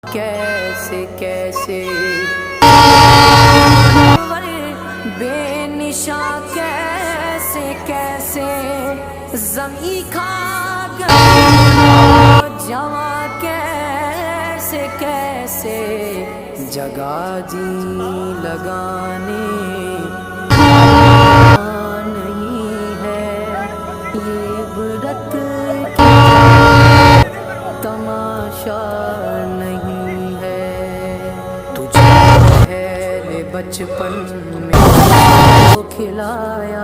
कैसे कैसे बेनिशा कैसे कैसे ज़मीं खा गया जवा कैसे कैसे जगा जी लगाने नहीं है ये इबरत तमाशा नहीं है। तुझे पहले बचपन में खिलाया